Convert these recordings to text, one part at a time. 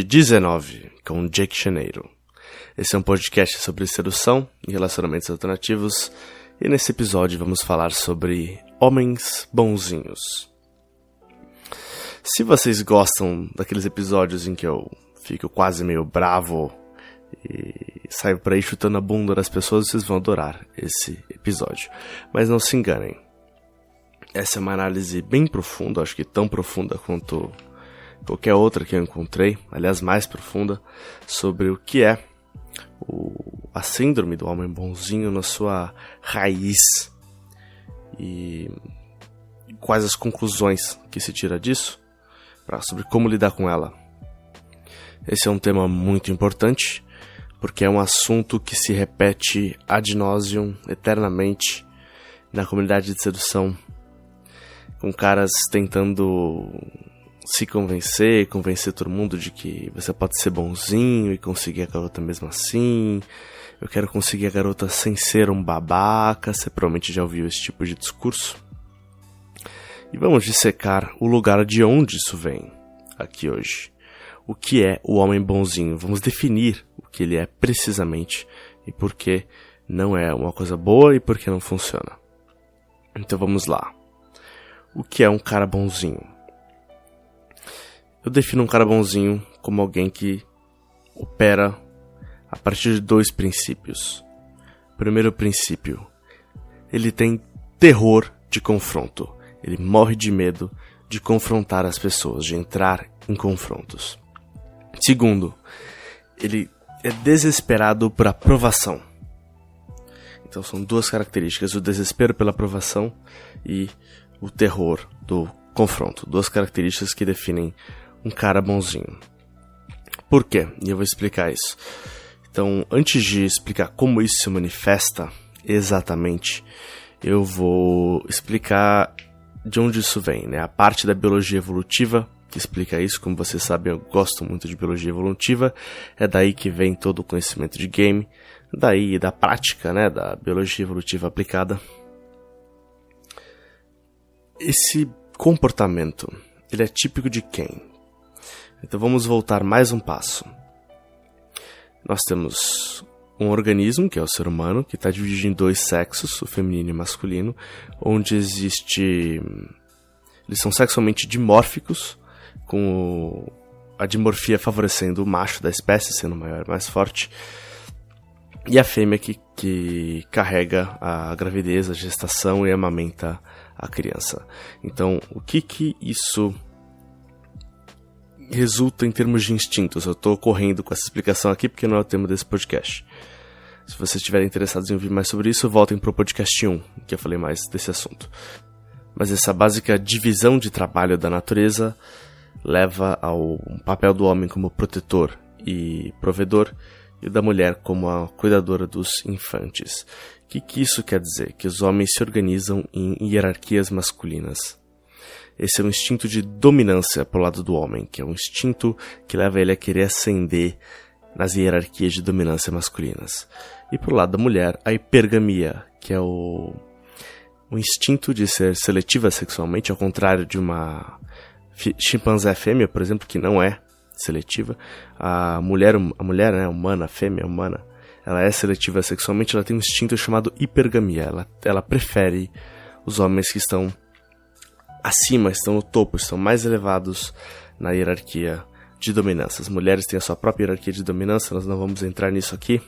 19, com Jake Chaneiro. Esse é um podcast sobre sedução e relacionamentos alternativos, e nesse episódio vamos falar sobre homens bonzinhos. Se vocês gostam daqueles episódios em que eu fico quase meio bravo e saio por aí chutando a bunda das pessoas, vocês vão adorar esse episódio. Mas não se enganem, essa é uma análise bem profunda, acho que tão profunda quanto qualquer outra que eu encontrei, aliás mais profunda, sobre o que é a síndrome do homem bonzinho na sua raiz e quais as conclusões que se tira disso, sobre como lidar com ela. Esse é um tema muito importante, porque é um assunto que se repete ad nauseam, eternamente, na comunidade de sedução, com caras tentando se convencer todo mundo de que você pode ser bonzinho e conseguir a garota mesmo assim. Eu quero conseguir a garota sem ser um babaca. Você provavelmente já ouviu esse tipo de discurso. E vamos dissecar o lugar de onde isso vem aqui hoje. O que é o homem bonzinho? Vamos definir o que ele é precisamente e por que não é uma coisa boa e por que não funciona. Então vamos lá. O que é um cara bonzinho? Eu defino um cara bonzinho como alguém que opera a partir de 2 princípios. Primeiro princípio, ele tem terror de confronto. Ele morre de medo de confrontar as pessoas, de entrar em confrontos. Segundo, ele é desesperado por aprovação. Então são 2 características, o desespero pela aprovação e o terror do confronto. 2 características que definem um cara bonzinho. Por quê? E eu vou explicar isso. Então, antes de explicar como isso se manifesta exatamente, eu vou explicar de onde isso vem, né? A parte da biologia evolutiva que explica isso. Como vocês sabem, eu gosto muito de biologia evolutiva. É daí que vem todo o conhecimento de game, daí da prática, né, da biologia evolutiva aplicada. Esse comportamento, ele é típico de quem? Então vamos voltar mais um passo. Nós temos um organismo, que é o ser humano, que está dividido em 2 sexos, o feminino e o masculino, onde existe... Eles são sexualmente dimórficos, com a dimorfia favorecendo o macho da espécie, sendo maior e mais forte, e a fêmea que carrega a gravidez, a gestação e amamenta a criança. Então, o que isso resulta em termos de instintos? Eu estou correndo com essa explicação aqui porque não é o tema desse podcast. Se vocês estiverem interessados em ouvir mais sobre isso, voltem para o podcast 1, que eu falei mais desse assunto. Mas essa básica divisão de trabalho da natureza leva ao papel do homem como protetor e provedor, e da mulher como a cuidadora dos infantes. O que isso quer dizer? Que os homens se organizam em hierarquias masculinas. Esse é um instinto de dominância pro lado do homem, que é um instinto que leva ele a querer ascender nas hierarquias de dominância masculinas. E pro lado da mulher, a hipergamia, que é o instinto de ser seletiva sexualmente, ao contrário de uma chimpanzé fêmea, por exemplo, que não é seletiva. A mulher, né, humana, a fêmea humana, ela é seletiva sexualmente, ela tem um instinto chamado hipergamia. Ela prefere os homens que estão acima, estão no topo, estão mais elevados na hierarquia de dominância. As mulheres têm a sua própria hierarquia de dominância, nós não vamos entrar nisso aqui,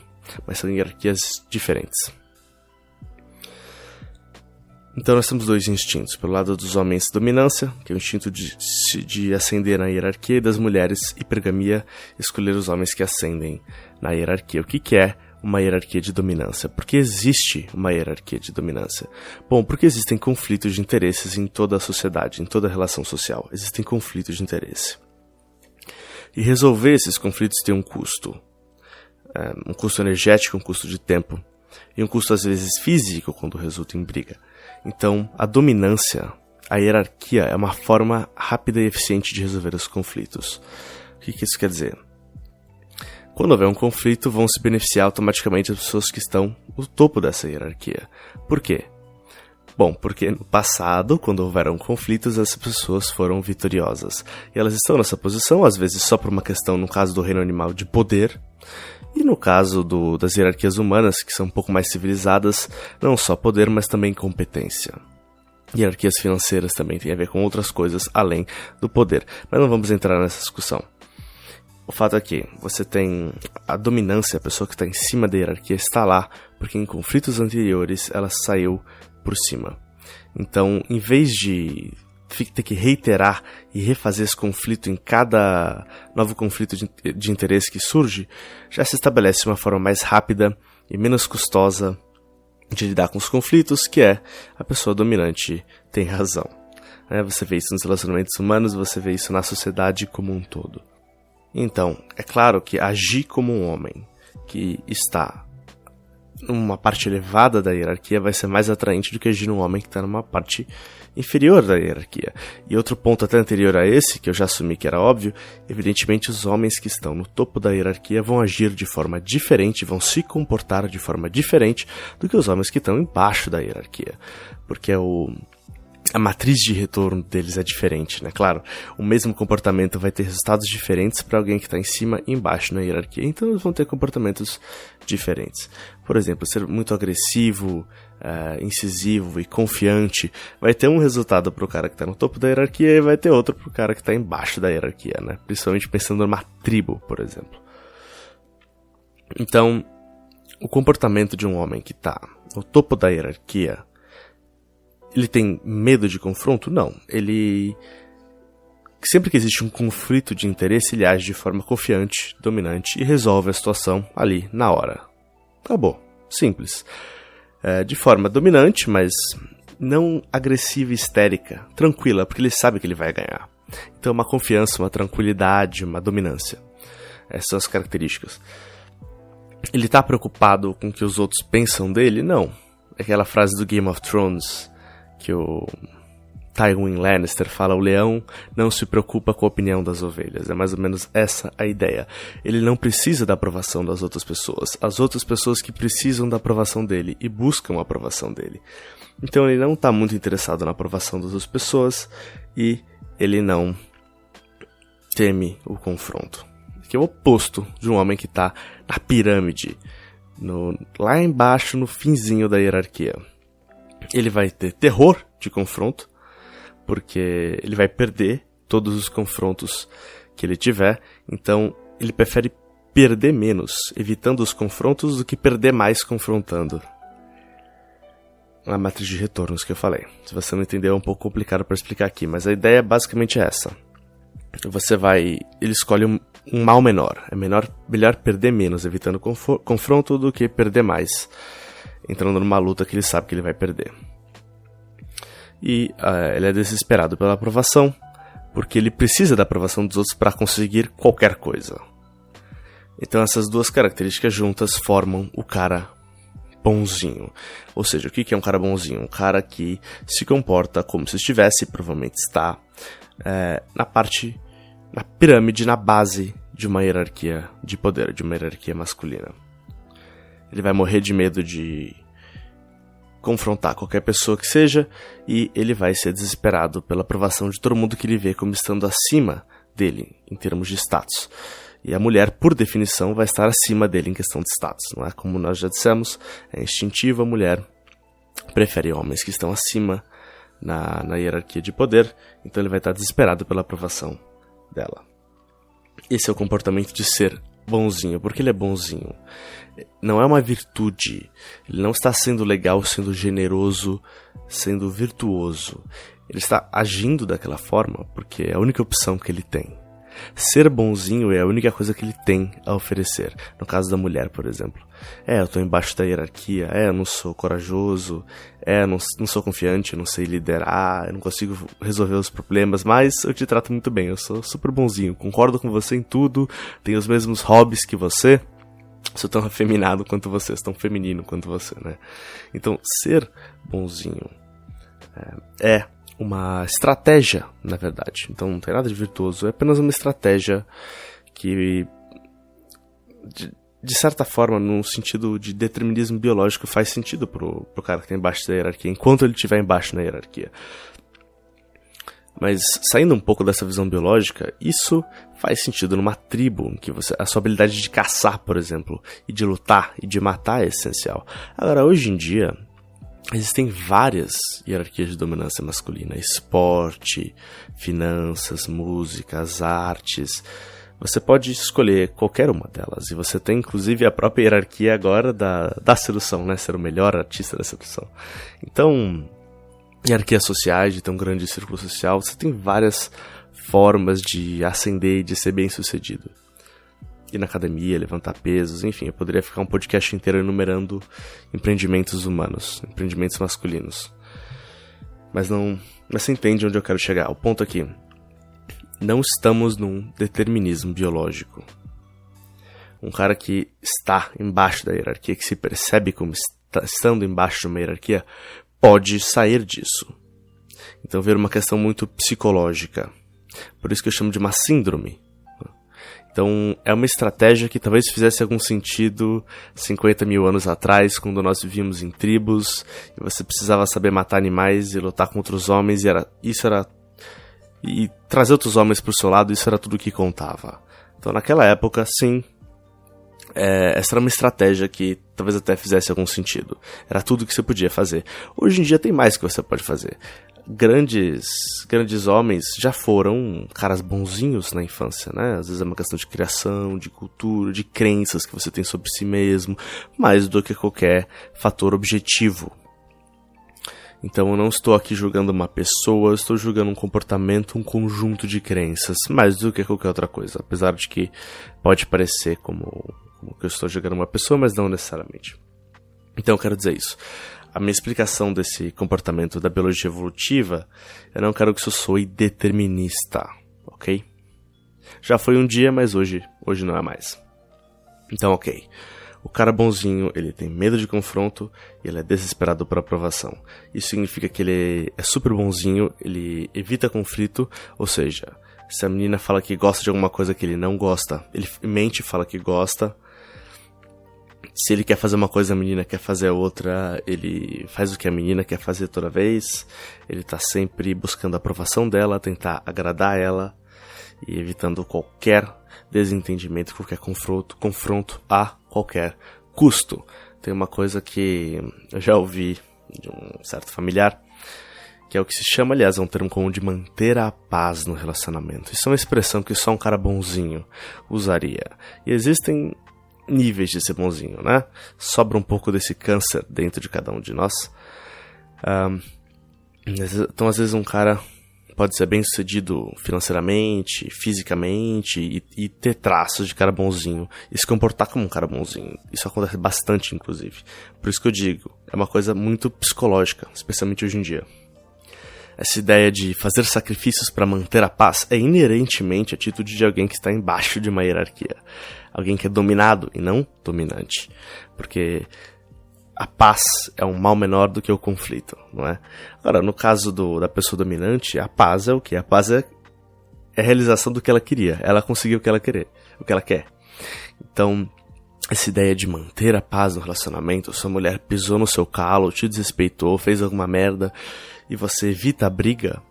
mas são hierarquias diferentes. Então nós temos 2 instintos. Pelo lado dos homens, dominância, que é o instinto de ascender na hierarquia, e das mulheres, hipergamia, escolher os homens que ascendem na hierarquia. O que é uma hierarquia de dominância? Por que existe uma hierarquia de dominância? Bom, porque existem conflitos de interesses em toda a sociedade, em toda a relação social. Existem conflitos de interesse. E resolver esses conflitos tem um custo. Um custo energético, um custo de tempo, e um custo às vezes físico quando resulta em briga. Então, a dominância, a hierarquia, é uma forma rápida e eficiente de resolver os conflitos. O que isso quer dizer? Quando houver um conflito, vão se beneficiar automaticamente as pessoas que estão no topo dessa hierarquia. Por quê? Bom, porque no passado, quando houveram conflitos, as pessoas foram vitoriosas. E elas estão nessa posição, às vezes só por uma questão, no caso do reino animal, de poder. E no caso das hierarquias humanas, que são um pouco mais civilizadas, não só poder, mas também competência. Hierarquias financeiras também têm a ver com outras coisas além do poder. Mas não vamos entrar nessa discussão. O fato é que você tem a dominância, a pessoa que está em cima da hierarquia está lá, porque em conflitos anteriores ela saiu por cima. Então, em vez de ter que reiterar e refazer esse conflito em cada novo conflito de interesse que surge, já se estabelece uma forma mais rápida e menos custosa de lidar com os conflitos, que é a pessoa dominante tem razão. Você vê isso nos relacionamentos humanos, você vê isso na sociedade como um todo. Então, é claro que agir como um homem que está numa parte elevada da hierarquia vai ser mais atraente do que agir num homem que está numa parte inferior da hierarquia. E outro ponto até anterior a esse, que eu já assumi que era óbvio, evidentemente os homens que estão no topo da hierarquia vão agir de forma diferente, vão se comportar de forma diferente do que os homens que estão embaixo da hierarquia. Porque a matriz de retorno deles é diferente, né? Claro, o mesmo comportamento vai ter resultados diferentes para alguém que está em cima e embaixo na hierarquia, então eles vão ter comportamentos diferentes. Por exemplo, ser muito agressivo, incisivo e confiante vai ter um resultado para o cara que está no topo da hierarquia e vai ter outro para o cara que está embaixo da hierarquia, né? Principalmente pensando numa tribo, por exemplo. Então, o comportamento de um homem que está no topo da hierarquia, ele tem medo de confronto? Não. Sempre que existe um conflito de interesse, ele age de forma confiante, dominante e resolve a situação ali, na hora. Acabou. Simples. De forma dominante, mas não agressiva e histérica. Tranquila, porque ele sabe que ele vai ganhar. Então, uma confiança, uma tranquilidade, uma dominância. Essas são as características. Ele está preocupado com o que os outros pensam dele? Não. Aquela frase do Game of Thrones que o Tywin Lannister fala: o leão não se preocupa com a opinião das ovelhas. É mais ou menos essa a ideia. Ele não precisa da aprovação das outras pessoas. As outras pessoas que precisam da aprovação dele e buscam a aprovação dele. Então ele não está muito interessado na aprovação das outras pessoas e ele não teme o confronto. Que é o oposto de um homem que está na pirâmide, lá embaixo, no finzinho da hierarquia. Ele vai ter terror de confronto, porque ele vai perder todos os confrontos que ele tiver, então ele prefere perder menos, evitando os confrontos, do que perder mais confrontando. A matriz de retornos que eu falei. Se você não entendeu, é um pouco complicado para explicar aqui, mas a ideia basicamente é essa. Ele escolhe um mal menor. É melhor perder menos, evitando confronto, do que perder mais, entrando numa luta que ele sabe que ele vai perder. E ele é desesperado pela aprovação, porque ele precisa da aprovação dos outros para conseguir qualquer coisa. Então essas duas características juntas formam o cara bonzinho. Ou seja, o que é um cara bonzinho? Um cara que se comporta como se estivesse, provavelmente está, na pirâmide, na base de uma hierarquia de poder, de uma hierarquia masculina. Ele vai morrer de medo de confrontar qualquer pessoa que seja, e ele vai ser desesperado pela aprovação de todo mundo que ele vê como estando acima dele em termos de status. E a mulher, por definição, vai estar acima dele em questão de status. Não é? Como nós já dissemos, é instintivo, a mulher prefere homens que estão acima na hierarquia de poder, então ele vai estar desesperado pela aprovação dela. Esse é o comportamento de ser bonzinho. Porque ele é bonzinho? Não é uma virtude. Ele não está sendo legal, sendo generoso, sendo virtuoso. Ele está agindo daquela forma porque é a única opção que ele tem. Ser bonzinho é a única coisa que ele tem a oferecer. No caso da mulher, por exemplo. Eu estou embaixo da hierarquia. Eu não sou corajoso. Eu não sou confiante, eu não sei liderar. Eu não consigo resolver os problemas. Mas eu te trato muito bem. Eu sou super bonzinho. Concordo com você em tudo. Tenho os mesmos hobbies que você. Sou tão afeminado quanto você. Sou tão feminino quanto você, né? Então, ser bonzinho é uma estratégia, na verdade. Então não tem nada de virtuoso, é apenas uma estratégia de de certa forma, num sentido de determinismo biológico, faz sentido pro cara que tá embaixo da hierarquia, enquanto ele estiver embaixo na hierarquia. Mas, saindo um pouco dessa visão biológica, isso faz sentido numa tribo, em que a sua habilidade de caçar, por exemplo, e de lutar e de matar é essencial. Agora, hoje em dia, existem várias hierarquias de dominância masculina: esporte, finanças, música, as artes. Você pode escolher qualquer uma delas, e você tem inclusive a própria hierarquia agora da sedução, né? Ser o melhor artista da sedução. Então, hierarquias sociais, de ter um grande círculo social, você tem várias formas de ascender e de ser bem sucedido. Ir na academia, levantar pesos, enfim, eu poderia ficar um podcast inteiro enumerando empreendimentos humanos, empreendimentos masculinos. Mas você entende onde eu quero chegar. O ponto aqui: não estamos num determinismo biológico. Um cara que está embaixo da hierarquia, que se percebe como estando embaixo de uma hierarquia, pode sair disso. Então vira uma questão muito psicológica. Por isso que eu chamo de uma síndrome. Então é uma estratégia que talvez fizesse algum sentido 50 mil anos atrás, quando nós vivíamos em tribos, e você precisava saber matar animais e lutar contra os homens, e trazer outros homens pro seu lado, isso era tudo que contava. Então naquela época, sim, essa era uma estratégia que talvez até fizesse algum sentido. Era tudo que você podia fazer. Hoje em dia tem mais que você pode fazer. Grandes homens já foram caras bonzinhos na infância, né? Às vezes é uma questão de criação, de cultura, de crenças que você tem sobre si mesmo, mais do que qualquer fator objetivo. Então eu não estou aqui julgando uma pessoa, eu estou julgando um comportamento, um conjunto de crenças, mais do que qualquer outra coisa. Apesar de que pode parecer como que eu estou julgando uma pessoa, mas não necessariamente. Então eu quero dizer isso. A minha explicação desse comportamento da biologia evolutiva, eu não quero que isso soe determinista, ok? Já foi um dia, mas hoje não é mais. Então, ok. O cara bonzinho, ele tem medo de confronto e ele é desesperado por aprovação. Isso significa que ele é super bonzinho, ele evita conflito, ou seja, se a menina fala que gosta de alguma coisa que ele não gosta, ele mente e fala que gosta. Se ele quer fazer uma coisa, a menina quer fazer a outra, ele faz o que a menina quer fazer toda vez. Ele tá sempre buscando a aprovação dela, tentar agradar ela e evitando qualquer desentendimento, qualquer confronto a qualquer custo. Tem uma coisa que eu já ouvi de um certo familiar, que é o que se chama, aliás, é um termo comum, de manter a paz no relacionamento. Isso é uma expressão que só um cara bonzinho usaria. E existem níveis de ser bonzinho, né? Sobra um pouco desse câncer dentro de cada um de nós. Então, às vezes, um cara pode ser bem sucedido financeiramente, fisicamente, e ter traços de cara bonzinho, e se comportar como um cara bonzinho. Isso acontece bastante, inclusive. Por isso que eu digo, é uma coisa muito psicológica, especialmente hoje em dia. Essa ideia de fazer sacrifícios para manter a paz é inerentemente a atitude de alguém que está embaixo de uma hierarquia. Alguém que é dominado e não dominante. Porque a paz é um mal menor do que o conflito, não é? Agora, no caso da pessoa dominante, a paz é o quê? A paz é a realização do que ela queria. Ela conseguiu o que ela quer. Então, essa ideia de manter a paz no relacionamento, sua mulher pisou no seu calo, te desrespeitou, fez alguma merda, e você evita a briga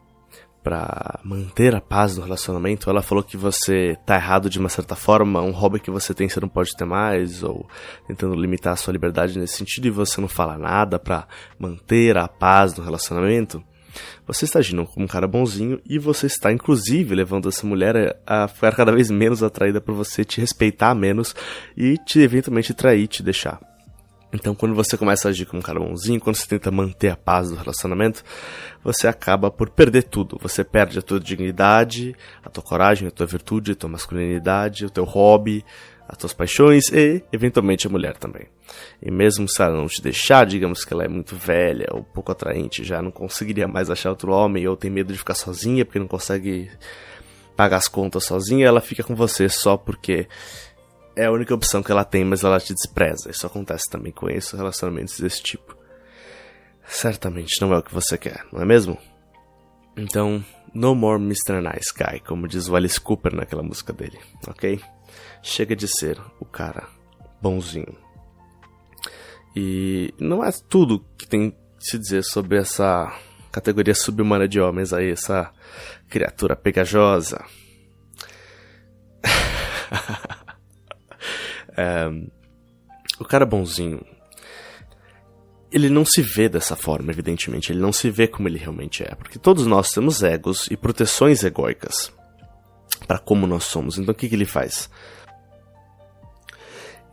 pra manter a paz no relacionamento, ela falou que você tá errado de uma certa forma, um hobby que você tem você não pode ter mais, ou tentando limitar a sua liberdade nesse sentido, e você não fala nada pra manter a paz no relacionamento, você está agindo como um cara bonzinho, e você está inclusive levando essa mulher a ficar cada vez menos atraída por você, te respeitar menos e te eventualmente trair, te deixar. Então, quando você começa a agir como um cara bonzinho, quando você tenta manter a paz do relacionamento, você acaba por perder tudo. Você perde a tua dignidade, a tua coragem, a tua virtude, a tua masculinidade, o teu hobby, as tuas paixões e, eventualmente, a mulher também. E mesmo se ela não te deixar, digamos que ela é muito velha ou pouco atraente, já não conseguiria mais achar outro homem, ou tem medo de ficar sozinha porque não consegue pagar as contas sozinha, ela fica com você só porque é a única opção que ela tem, mas ela te despreza. Isso acontece também com esses relacionamentos desse tipo. Certamente não é o que você quer, não é mesmo? Então, no more Mr. Nice Guy, como diz o Alice Cooper naquela música dele, ok? Chega de ser o cara bonzinho. E não é tudo que tem que se dizer sobre essa categoria subhumana de homens aí, essa criatura pegajosa. O cara bonzinho, ele não se vê dessa forma, evidentemente. Ele não se vê como ele realmente é. Porque todos nós temos egos e proteções egóicas para como nós somos. Então o que ele faz?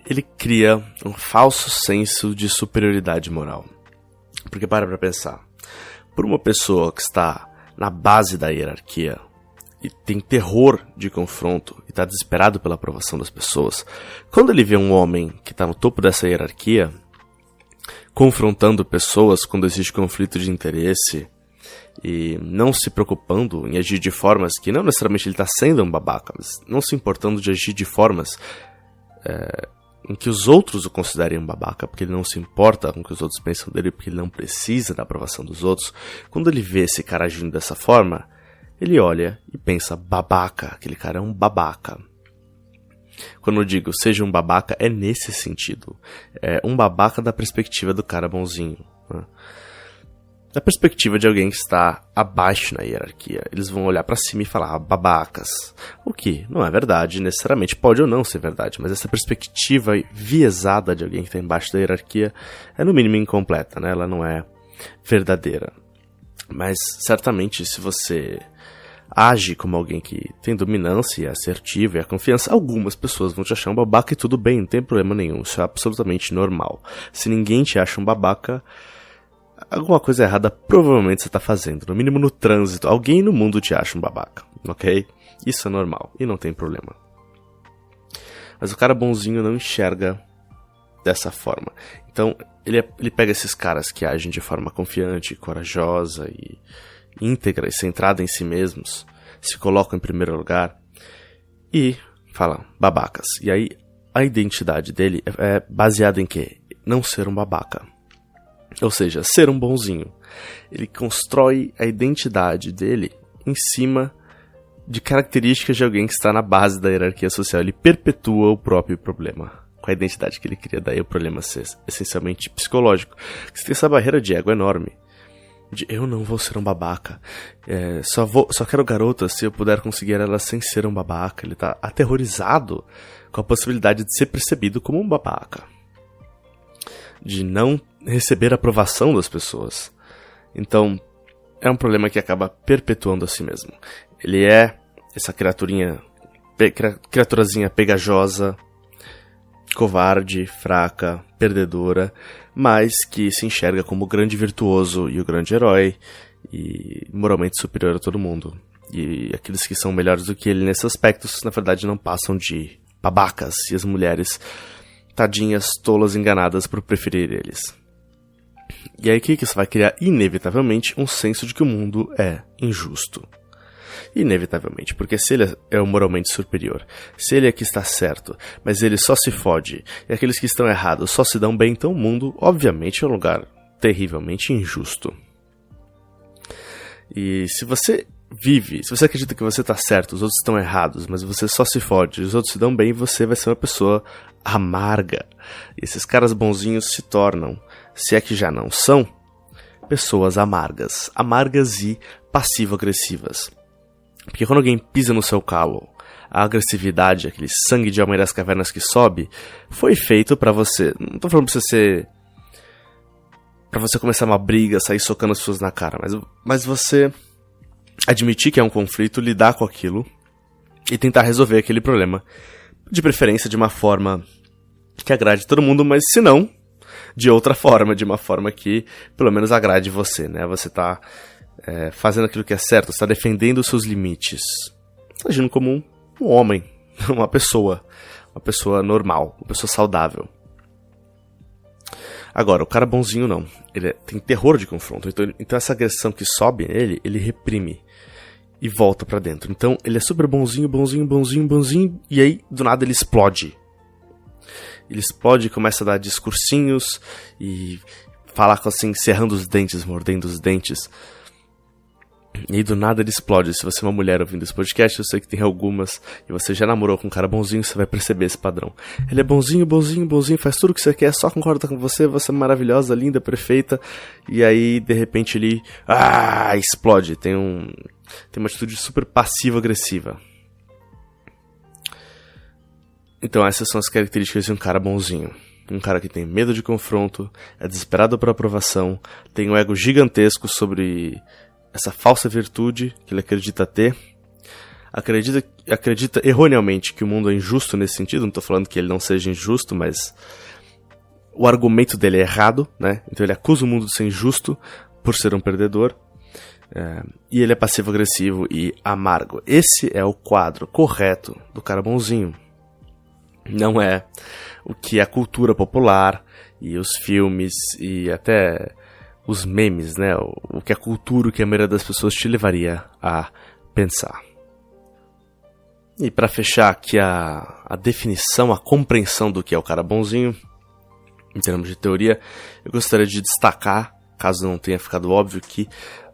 Ele cria um falso senso de superioridade moral. Porque para pensar. Por uma pessoa que está na base da hierarquia e tem terror de confronto e está desesperado pela aprovação das pessoas, quando ele vê um homem que está no topo dessa hierarquia confrontando pessoas quando existe conflito de interesse e não se preocupando em agir de formas que não necessariamente ele está sendo um babaca, mas não se importando de agir de formas em que os outros o considerem um babaca, porque ele não se importa com o que os outros pensam dele, porque ele não precisa da aprovação dos outros. Quando ele vê esse cara agindo dessa forma, ele olha e pensa, babaca, aquele cara é um babaca. Quando eu digo seja um babaca, é nesse sentido. É um babaca da perspectiva do cara bonzinho, né? Da perspectiva de alguém que está abaixo na hierarquia. Eles vão olhar pra cima e falar, babacas. O que não é verdade, necessariamente pode ou não ser verdade, mas essa perspectiva viesada de alguém que está embaixo da hierarquia é no mínimo incompleta, né? Ela não é verdadeira. Mas certamente se você age como alguém que tem dominância, é assertivo e a confiança, algumas pessoas vão te achar um babaca e tudo bem, não tem problema nenhum, isso é absolutamente normal. Se ninguém te acha um babaca, alguma coisa errada provavelmente você está fazendo, no mínimo no trânsito, alguém no mundo te acha um babaca, ok? Isso é normal e não tem problema. Mas o cara bonzinho não enxerga dessa forma. Então ele pega esses caras que agem de forma confiante, corajosa e íntegra e centrada em si mesmos, se colocam em primeiro lugar e fala babacas. E aí a identidade dele é baseada em quê? Não ser um babaca. Ou seja, ser um bonzinho. Ele constrói a identidade dele em cima de características de alguém que está na base da hierarquia social. Ele perpetua o próprio problema com a identidade que ele cria. Daí o problema ser essencialmente psicológico. Você tem essa barreira de ego enorme. De eu não vou ser um babaca. Só quero garotas se eu puder conseguir elas sem ser um babaca. Ele está aterrorizado com a possibilidade de ser percebido como um babaca. De não receber a aprovação das pessoas. Então, é um problema que acaba perpetuando a si mesmo. Ele é essa criaturazinha pegajosa, covarde, fraca, perdedora, mas que se enxerga como o grande virtuoso e o grande herói, e moralmente superior a todo mundo. E aqueles que são melhores do que ele nesses aspectos, na verdade, não passam de babacas, e as mulheres, tadinhas, tolas, enganadas por preferir eles. E aí o que isso vai criar? Inevitavelmente um senso de que o mundo é injusto. Inevitavelmente, porque se ele é o moralmente superior, se ele é que está certo, mas ele só se fode, e aqueles que estão errados só se dão bem, então o mundo, obviamente, é um lugar terrivelmente injusto. E se você acredita que você está certo, os outros estão errados, mas você só se fode, os outros se dão bem, você vai ser uma pessoa amarga. E esses caras bonzinhos se tornam, se é que já não são, pessoas amargas e passivo-agressivas. Porque quando alguém pisa no seu calo, a agressividade, aquele sangue de homem das cavernas que sobe, foi feito pra você. Não tô falando pra você começar uma briga, sair socando as pessoas na cara, mas você admitir que é um conflito, lidar com aquilo e tentar resolver aquele problema. De preferência de uma forma que agrade todo mundo, mas se não, de outra forma, de uma forma que pelo menos agrade você, né? Você tá fazendo aquilo que é certo, está defendendo os seus limites, está agindo como um homem, uma pessoa normal, uma pessoa saudável. Agora, o cara bonzinho não, ele tem terror de confronto, então essa agressão que sobe nele, ele reprime e volta pra dentro. Então ele é super bonzinho, e aí do nada ele explode. Ele explode e começa a dar discursinhos e falar assim, cerrando os dentes, mordendo os dentes. E aí do nada ele explode. Se você é uma mulher ouvindo esse podcast, eu sei que tem algumas, e você já namorou com um cara bonzinho, você vai perceber esse padrão. Ele é bonzinho, bonzinho, bonzinho, faz tudo o que você quer, só concorda com você, você é maravilhosa, linda, perfeita. E aí, de repente, ele explode. Tem uma atitude super passiva-agressiva. Então essas são as características de um cara bonzinho. Um cara que tem medo de confronto, é desesperado por aprovação, tem um ego gigantesco sobre essa falsa virtude que ele acredita ter, acredita erroneamente que o mundo é injusto nesse sentido. Não estou falando que ele não seja injusto, mas o argumento dele é errado, né? Então ele acusa o mundo de ser injusto por ser um perdedor, e ele é passivo-agressivo e amargo. Esse é o quadro correto do cara bonzinho. Não é o que a cultura popular e os filmes e até os memes, né? O que a cultura, o que a maioria das pessoas te levaria a pensar. E para fechar aqui a definição, a compreensão do que é o cara bonzinho, em termos de teoria, eu gostaria de destacar, caso não tenha ficado óbvio, que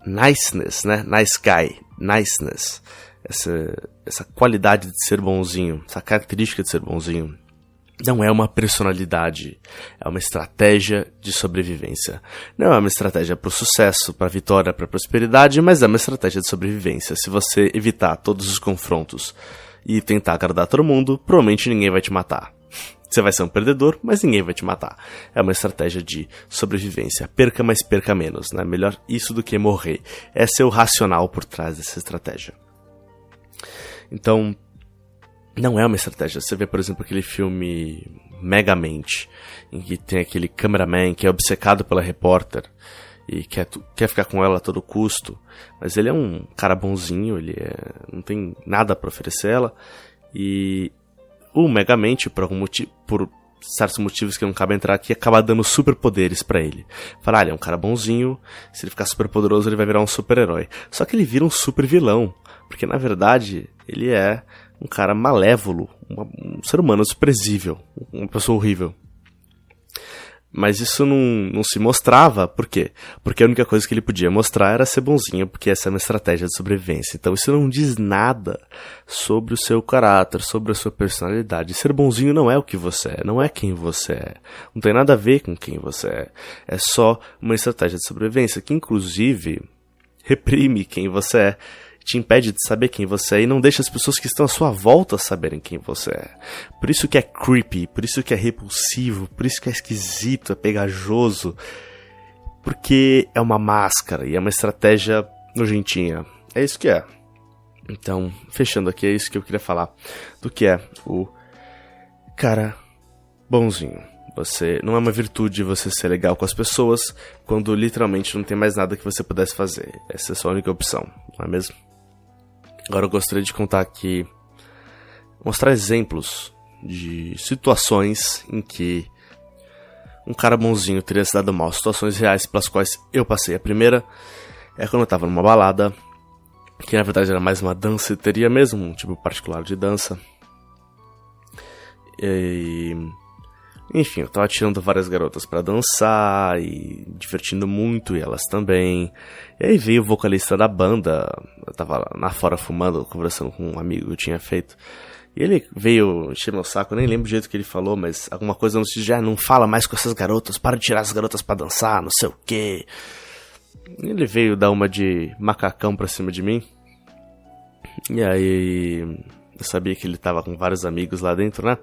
niceness, né? Nice guy, niceness, essa qualidade de ser bonzinho, essa característica de ser bonzinho, não é uma personalidade, é uma estratégia de sobrevivência. Não é uma estratégia para o sucesso, para a vitória, para a prosperidade, mas é uma estratégia de sobrevivência. Se você evitar todos os confrontos e tentar agradar todo mundo, provavelmente ninguém vai te matar. Você vai ser um perdedor, mas ninguém vai te matar. É uma estratégia de sobrevivência. Perca, mas perca menos, né? Melhor isso do que morrer. Esse é o racional por trás dessa estratégia. Então, não é uma estratégia. Você vê, por exemplo, aquele filme Megamente, em que tem aquele cameraman que é obcecado pela repórter e quer ficar com ela a todo custo, mas ele é um cara bonzinho, não tem nada pra oferecer ela, e o Megamente, por certos motivos que não cabe entrar aqui, acaba dando superpoderes pra ele. Fala, ele é um cara bonzinho, se ele ficar super poderoso ele vai virar um super-herói. Só que ele vira um super vilão, porque na verdade ele é um cara malévolo, um ser humano desprezível, uma pessoa horrível. Mas isso não se mostrava, por quê? Porque a única coisa que ele podia mostrar era ser bonzinho, porque essa é uma estratégia de sobrevivência. Então isso não diz nada sobre o seu caráter, sobre a sua personalidade. Ser bonzinho não é o que você é, não é quem você é. Não tem nada a ver com quem você é. É só uma estratégia de sobrevivência que, inclusive, reprime quem você é, te impede de saber quem você é e não deixa as pessoas que estão à sua volta saberem quem você é. Por isso que é creepy, por isso que é repulsivo, por isso que é esquisito, é pegajoso, porque é uma máscara e é uma estratégia nojentinha. É isso que é. Então, fechando aqui, é isso que eu queria falar do que é o cara bonzinho. Não é uma virtude você ser legal com as pessoas quando literalmente não tem mais nada que você pudesse fazer. Essa é a sua única opção, não é mesmo? Agora eu gostaria de contar aqui, mostrar exemplos de situações em que um cara bonzinho teria se dado mal, situações reais pelas quais eu passei. A primeira é quando eu tava numa balada, que na verdade era mais uma danceteria mesmo, um tipo particular de dança. Enfim, eu tava tirando várias garotas pra dançar e divertindo muito, e elas também. E aí veio o vocalista da banda, eu tava lá fora fumando, conversando com um amigo que eu tinha feito. E ele veio encher meu saco, eu nem lembro o jeito que ele falou, mas alguma coisa no sentido de, não fala mais com essas garotas, para de tirar as garotas pra dançar, não sei o quê. E ele veio dar uma de macacão pra cima de mim. E aí eu sabia que ele tava com vários amigos lá dentro, né?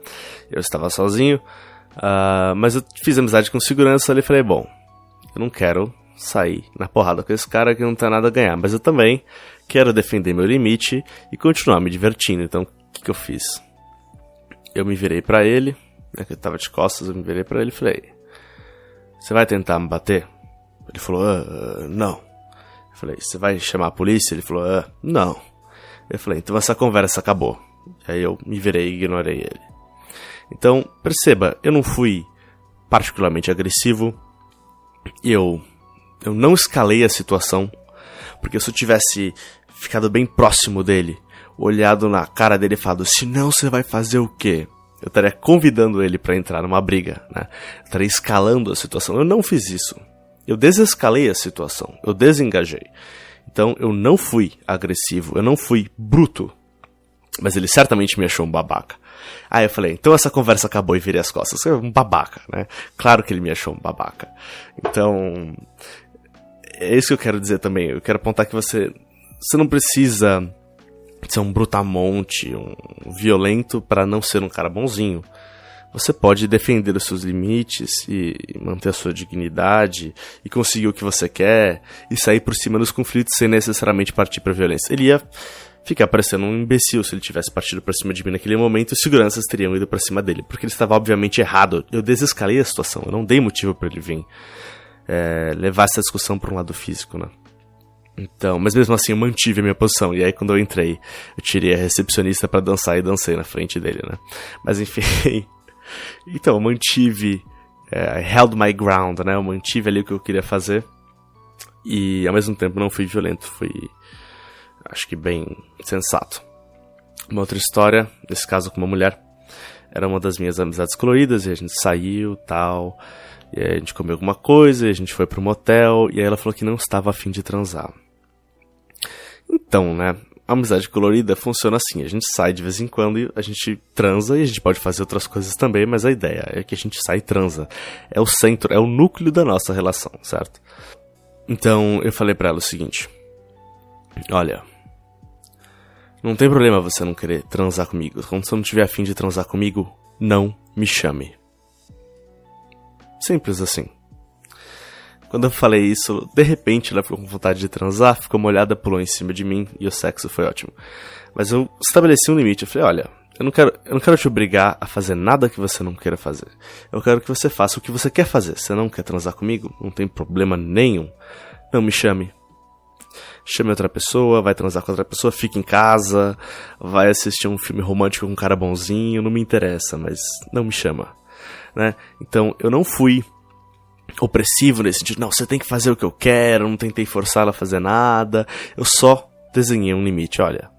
Eu estava sozinho. Mas eu fiz amizade com segurança ali e falei, bom, eu não quero sair na porrada com esse cara que não tem nada a ganhar, mas eu também quero defender meu limite e continuar me divertindo. Então o que eu fiz? Eu me virei pra ele, né, que eu tava de costas, eu me virei pra ele e falei, você vai tentar me bater? Ele falou, não. Eu falei, você vai chamar a polícia? Ele falou, não. Eu falei, então essa conversa acabou. Aí eu me virei e ignorei ele. Então, perceba, eu não fui particularmente agressivo, eu não escalei a situação, porque se eu tivesse ficado bem próximo dele, olhado na cara dele e falado, senão você vai fazer o quê? Eu estaria convidando ele para entrar numa briga, né? Eu estaria escalando a situação. Eu não fiz isso. Eu desescalei a situação, eu desengajei. Então eu não fui agressivo, eu não fui bruto. Mas ele certamente me achou um babaca. Aí eu falei, então essa conversa acabou e virei as costas. Você é um babaca, né? Claro que ele me achou um babaca. Então, é isso que eu quero dizer também. Eu quero apontar que você não precisa ser um brutamonte, um violento para não ser um cara bonzinho. Você pode defender os seus limites e manter a sua dignidade e conseguir o que você quer e sair por cima dos conflitos sem necessariamente partir para violência. Ele ia ficar parecendo um imbecil se ele tivesse partido pra cima de mim naquele momento e os seguranças teriam ido pra cima dele, porque ele estava obviamente errado. Eu desescalei a situação, eu não dei motivo pra ele vir levar essa discussão pra um lado físico, né? Então, mas mesmo assim eu mantive a minha posição, e aí quando eu entrei, eu tirei a recepcionista pra dançar e dancei na frente dele, né? Mas enfim, então eu mantive, I held my ground, né? Eu mantive ali o que eu queria fazer, e ao mesmo tempo não fui violento, fui... acho que bem sensato. Uma outra história, nesse caso com uma mulher, era uma das minhas amizades coloridas, e a gente saiu, tal, e aí a gente comeu alguma coisa, e a gente foi pro motel, e aí ela falou que não estava a fim de transar. Então, né, a amizade colorida funciona assim, a gente sai de vez em quando e a gente transa, e a gente pode fazer outras coisas também, mas a ideia é que a gente sai e transa. É o centro, é o núcleo da nossa relação, certo? Então, eu falei pra ela o seguinte: olha, não tem problema você não querer transar comigo. Quando você não tiver a fim de transar comigo, não me chame. Simples assim. Quando eu falei isso, de repente ela ficou com vontade de transar, ficou molhada, pulou em cima de mim e o sexo foi ótimo. Mas eu estabeleci um limite. Eu falei, olha, eu não quero te obrigar a fazer nada que você não queira fazer. Eu quero que você faça o que você quer fazer. Você não quer transar comigo? Não tem problema nenhum. Não me chame. Chame outra pessoa, vai transar com outra pessoa, fica em casa, vai assistir um filme romântico com um cara bonzinho, não me interessa, mas não me chama, né? Então, eu não fui opressivo nesse sentido, não, você tem que fazer o que eu quero, não tentei forçá-la a fazer nada, eu só desenhei um limite, olha,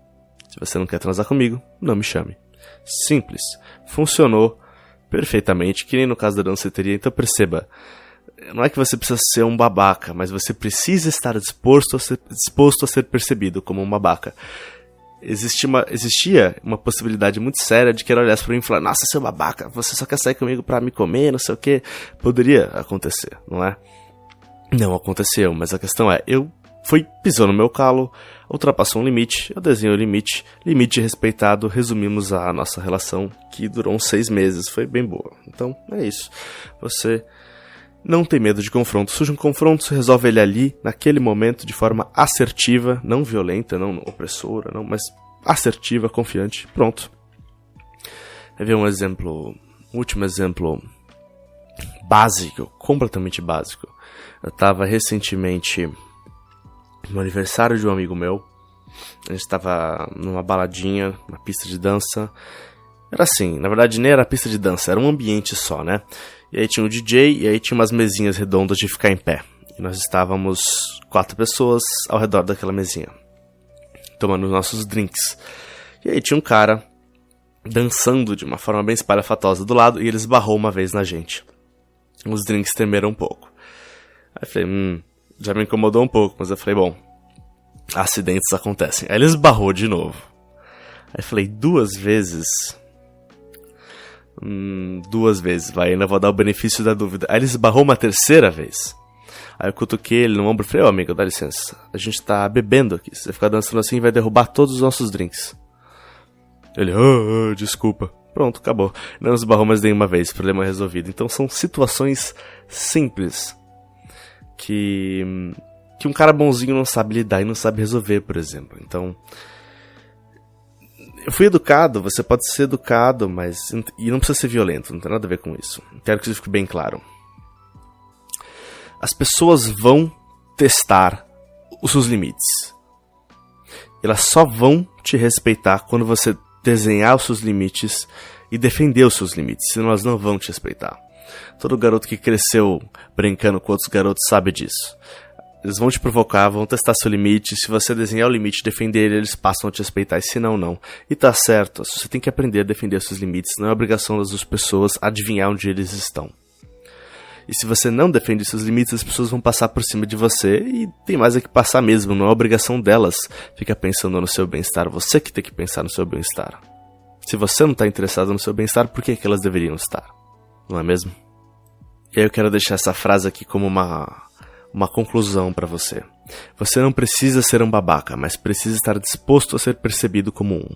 se você não quer transar comigo, não me chame. Simples, funcionou perfeitamente, que nem no caso da danceteria, então perceba, não é que você precisa ser um babaca, mas você precisa estar disposto a ser percebido como um babaca. Existia uma possibilidade muito séria de que ela olhasse pra mim e falar, nossa, seu babaca, você só quer sair comigo pra me comer, não sei o que. Poderia acontecer, não é? Não aconteceu, mas a questão é, pisou no meu calo, ultrapassou um limite, eu desenhei o limite respeitado, resumimos a nossa relação, que durou uns 6 meses, foi bem boa. Então, é isso. Você não tem medo de confronto. Surge um confronto, você resolve ele ali, naquele momento, de forma assertiva, não violenta, não opressora, não, mas assertiva, confiante. Pronto. Vai ver um último exemplo básico, completamente básico. Eu estava recentemente no aniversário de um amigo meu. A gente estava numa baladinha, uma pista de dança. Era assim, na verdade nem era pista de dança, era um ambiente só, né? E aí tinha o DJ, e aí tinha umas mesinhas redondas de ficar em pé. E nós estávamos 4 pessoas ao redor daquela mesinha, tomando nossos drinks. E aí tinha um cara dançando de uma forma bem espalhafatosa do lado, e ele esbarrou uma vez na gente. Os drinks tremeram um pouco. Aí eu falei, já me incomodou um pouco, mas eu falei, bom, acidentes acontecem. Aí ele esbarrou de novo. Aí eu falei, 2 vezes... 2 vezes, vai, ainda vou dar o benefício da dúvida. Aí ele esbarrou uma 3ª vez. Aí eu cutuquei ele no ombro e falei, amigo, dá licença, a gente tá bebendo aqui, se você ficar dançando assim vai derrubar todos os nossos drinks. Ele, desculpa. Pronto, acabou. Não esbarrou mais nenhuma vez, problema resolvido. Então são situações simples que um cara bonzinho não sabe lidar e não sabe resolver, por exemplo. Então, eu fui educado, você pode ser educado, mas... E não precisa ser violento, não tem nada a ver com isso. Quero que isso fique bem claro. As pessoas vão testar os seus limites. Elas só vão te respeitar quando você desenhar os seus limites e defender os seus limites, senão elas não vão te respeitar. Todo garoto que cresceu brincando com outros garotos sabe disso. Eles vão te provocar, vão testar seu limite. Se você desenhar o limite e defender ele, eles passam a te respeitar, e se não, não. E tá certo, você tem que aprender a defender seus limites. Não é obrigação das pessoas adivinhar onde eles estão. E se você não defende seus limites, as pessoas vão passar por cima de você e tem mais é que passar mesmo, não é obrigação delas ficar pensando no seu bem-estar, você que tem que pensar no seu bem-estar. Se você não está interessado no seu bem-estar, por que elas deveriam estar? Não é mesmo? E aí eu quero deixar essa frase aqui como uma conclusão para você. Você não precisa ser um babaca, mas precisa estar disposto a ser percebido como um.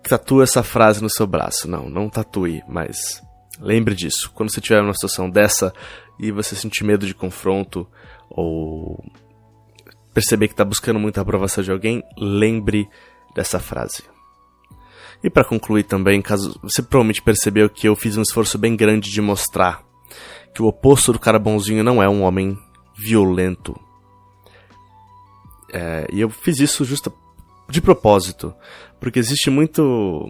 Tatue essa frase no seu braço. Não tatue, mas lembre disso. Quando você estiver numa situação dessa e você sentir medo de confronto ou perceber que está buscando muita aprovação de alguém, lembre dessa frase. E para concluir também, caso você provavelmente percebeu que eu fiz um esforço bem grande de mostrar que o oposto do cara bonzinho não é um homem violento. E eu fiz isso de propósito, porque existe muito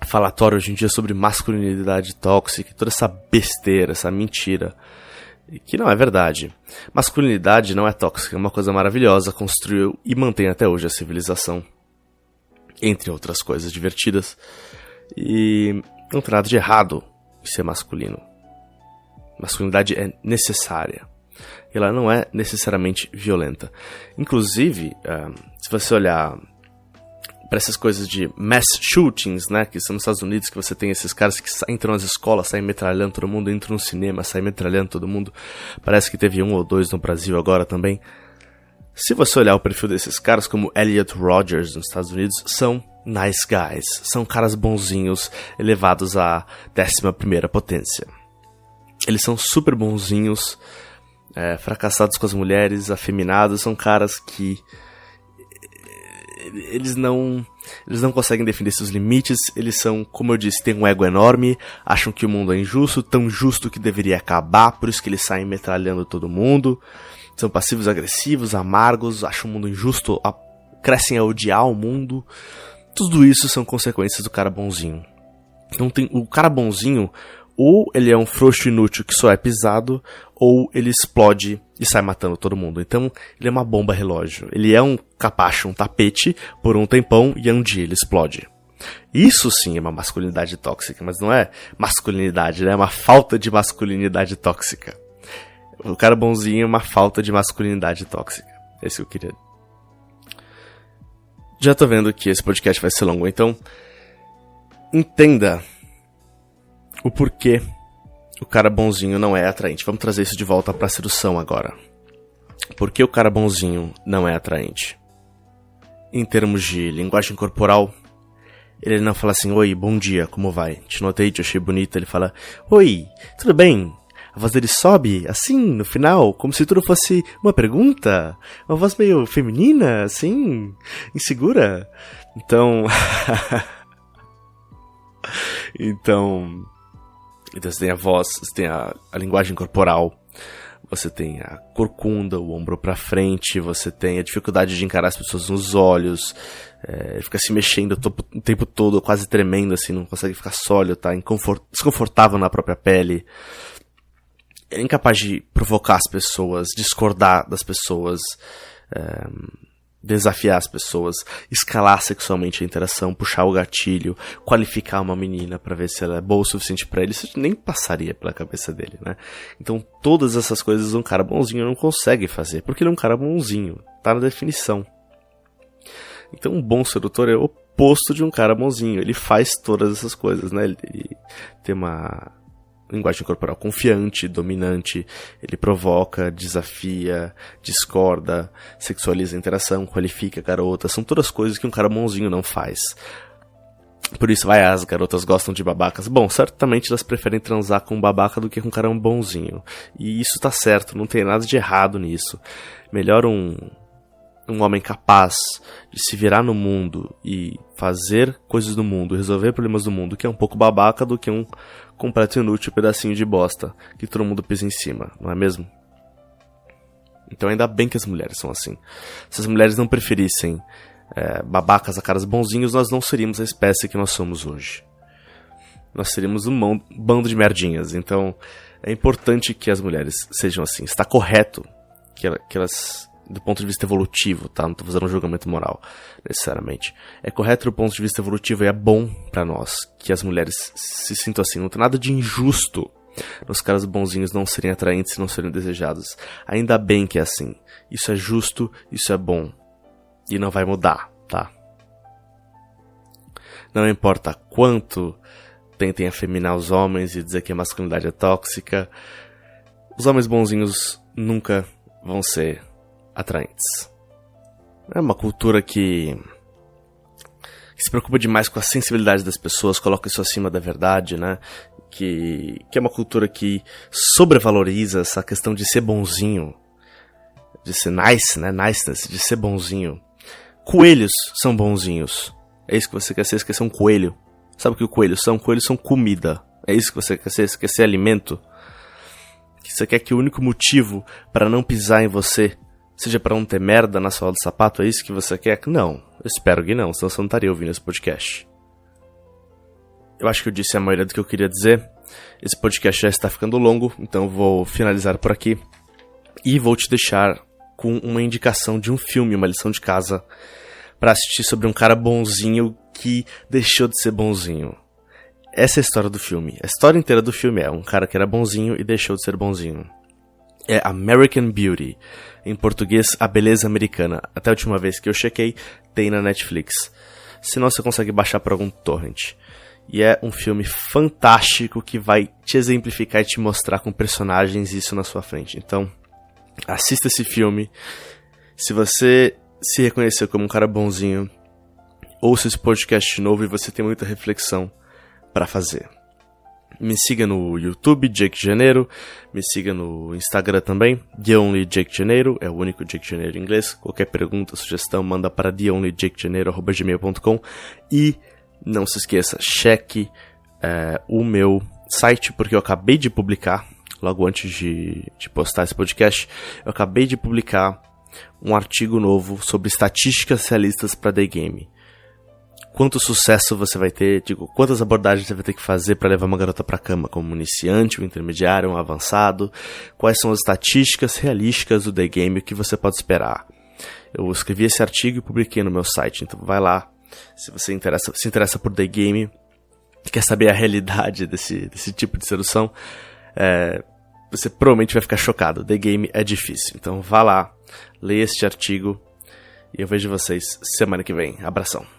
falatório hoje em dia sobre masculinidade tóxica, toda essa besteira, essa mentira, que não é verdade. Masculinidade não é tóxica, é uma coisa maravilhosa, construiu e mantém até hoje a civilização, entre outras coisas divertidas, e não tem nada de errado em ser masculino. Masculinidade é necessária. Ela não é necessariamente violenta. Inclusive, se você olhar para essas coisas de mass shootings, né, que são nos Estados Unidos, que você tem esses caras que entram nas escolas, saem metralhando todo mundo, entram no cinema, saem metralhando todo mundo. Parece que teve 1 ou 2 no Brasil agora também. Se você olhar o perfil desses caras, como Elliot Rodgers nos Estados Unidos, são nice guys. São caras bonzinhos, elevados à 11ª potência. Eles são super bonzinhos, fracassados com as mulheres, afeminados, são caras que eles não conseguem defender seus limites, eles são, como eu disse, têm um ego enorme, acham que o mundo é injusto, tão justo que deveria acabar, por isso que eles saem metralhando todo mundo, são passivos, agressivos, amargos, acham o mundo injusto, crescem a odiar o mundo. Tudo isso são consequências do cara bonzinho. Então o cara bonzinho, ou ele é um frouxo inútil que só é pisado, ou ele explode e sai matando todo mundo. Então, ele é uma bomba relógio. Ele é um capacho, um tapete, por um tempão, e um dia ele explode. Isso sim é uma masculinidade tóxica, mas não é masculinidade, né? É uma falta de masculinidade tóxica. O cara bonzinho é uma falta de masculinidade tóxica. É isso que eu queria. Já tô vendo que esse podcast vai ser longo, então entenda o porquê o cara bonzinho não é atraente. Vamos trazer isso de volta pra sedução agora. Por que o cara bonzinho não é atraente? Em termos de linguagem corporal, ele não fala assim, oi, bom dia, como vai? Te notei, te achei bonita. Ele fala, oi, tudo bem? A voz dele sobe, assim, no final, como se tudo fosse uma pergunta. Uma voz meio feminina, assim, insegura. Então... Então você tem a voz, você tem a linguagem corporal, você tem a corcunda, o ombro pra frente, você tem a dificuldade de encarar as pessoas nos olhos, fica se mexendo o tempo todo, quase tremendo, assim, não consegue ficar sólido, tá desconfortável na própria pele. É incapaz de provocar as pessoas, discordar das pessoas, desafiar as pessoas, escalar sexualmente a interação, puxar o gatilho, qualificar uma menina pra ver se ela é boa o suficiente pra ele, isso nem passaria pela cabeça dele, né? Então todas essas coisas um cara bonzinho não consegue fazer, porque ele é um cara bonzinho, tá na definição. Então um bom sedutor é o oposto de um cara bonzinho, ele faz todas essas coisas, né? Ele tem uma linguagem corporal confiante, dominante, ele provoca, desafia, discorda, sexualiza a interação, qualifica a garota, são todas coisas que um cara bonzinho não faz. Por isso, as garotas gostam de babacas. Bom, certamente elas preferem transar com um babaca do que com um cara bonzinho. E isso tá certo, não tem nada de errado nisso. Melhor um homem capaz de se virar no mundo e fazer coisas do mundo, resolver problemas do mundo, que é um pouco babaca, do que um completo inútil pedacinho de bosta que todo mundo pisa em cima, não é mesmo? Então ainda bem que as mulheres são assim. Se as mulheres não preferissem babacas a caras bonzinhos, nós não seríamos a espécie que nós somos hoje. Nós seríamos um bando de merdinhas. Então é importante que as mulheres sejam assim. Está correto que elas, do ponto de vista evolutivo, tá? Não estou fazendo um julgamento moral, necessariamente. É correto do ponto de vista evolutivo e é bom pra nós que as mulheres se sintam assim. Não tem nada de injusto nos caras bonzinhos não serem atraentes e não serem desejados. Ainda bem que é assim. Isso é justo, isso é bom. E não vai mudar, tá? Não importa quanto tentem afeminar os homens e dizer que a masculinidade é tóxica, os homens bonzinhos nunca vão ser atraentes. É uma cultura que se preocupa demais com a sensibilidade das pessoas, coloca isso acima da verdade, né? Que é uma cultura que sobrevaloriza essa questão de ser bonzinho, de ser nice, né? Niceness, de ser bonzinho. Coelhos são bonzinhos. É isso que você quer ser? Você quer ser um coelho? Sabe o que coelhos são? Coelhos são comida. É isso que você quer ser? Você quer ser alimento? Você quer que o único motivo para não pisar em você seja para não ter merda na sola do sapato? É isso que você quer? Não. Eu espero que não, senão você não estaria ouvindo esse podcast. Eu acho que eu disse a maioria do que eu queria dizer. Esse podcast já está ficando longo, então eu vou finalizar por aqui. E vou te deixar com uma indicação de um filme, uma lição de casa, para assistir sobre um cara bonzinho que deixou de ser bonzinho. Essa é a história do filme. A história inteira do filme é um cara que era bonzinho e deixou de ser bonzinho. É American Beauty. Em português, A Beleza Americana. Até a última vez que eu chequei, tem na Netflix. Senão você consegue baixar por algum torrent. E é um filme fantástico que vai te exemplificar e te mostrar com personagens isso na sua frente. Então, assista esse filme. Se você se reconhecer como um cara bonzinho, ouça esse podcast novo e você tem muita reflexão para fazer. Me siga no YouTube, Jake Janeiro. Me siga no Instagram também, The Only Jake Janeiro. É o único Jake Janeiro em inglês. Qualquer pergunta, sugestão, manda para theonlyjakejaneiro@gmail.com. E não se esqueça, cheque o meu site, porque eu acabei de publicar, logo antes de postar esse podcast, eu acabei de publicar um artigo novo sobre estatísticas realistas para The Game. Quanto sucesso você vai ter, quantas abordagens você vai ter que fazer para levar uma garota pra cama, como um iniciante, um intermediário, um avançado, quais são as estatísticas realísticas do The Game, o que você pode esperar. Eu escrevi esse artigo e publiquei no meu site, então vai lá, se você se interessa por The Game, quer saber a realidade desse tipo de sedução, você provavelmente vai ficar chocado. The Game é difícil, então vá lá, leia este artigo e eu vejo vocês semana que vem. Abração.